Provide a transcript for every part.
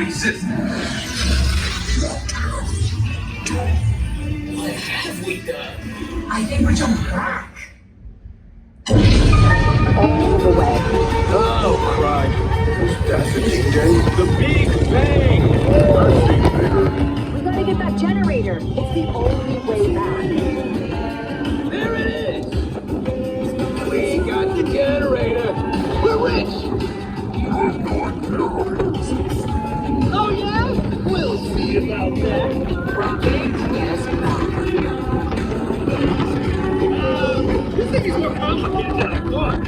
resist. What have we done? I think we're jumping back. All the way. Oh, crud. That's the King James. The Big Bang. We gotta get that generator. It's the only way back. There it is. We got the generator. We're rich. Oh, yeah? We'll see about that. This thing is more complicated than I thought.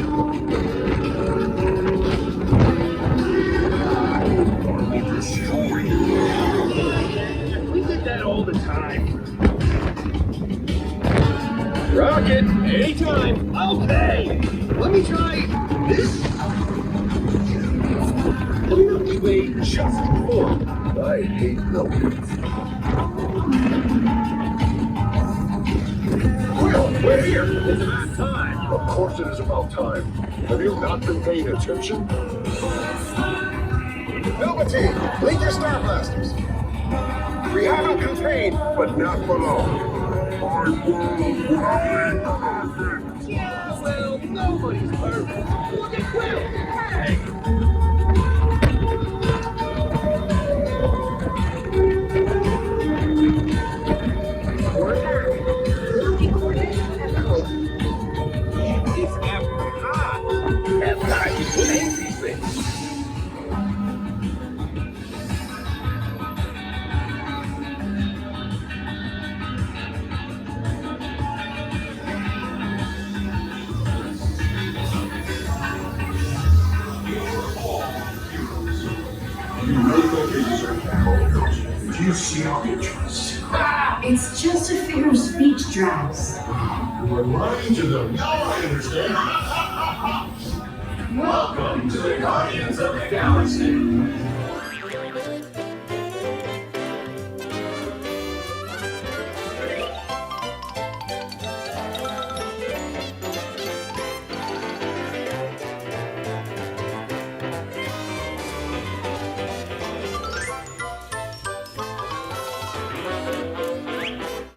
We did that all the time. Rocket, anytime. Okay. Let me try this. The Milky Way just formed. I hate Milky Way. Well, we're here. It's about time. Of course it is about time. Have you not been paying attention? Velveteen, lead your star blasters. We have them contained, but not for long. Yeah, well, nobody's perfect. Look at Will. Hey. We're back. Looking coordinates from EPCOT. It's EPCOT. EPCOT is everything. You really think they deserve that whole heroes? Do you see how they trust? It's just a figure of speech, Drax. You are lying to them. Now I understand. Welcome to the Guardians of the Galaxy.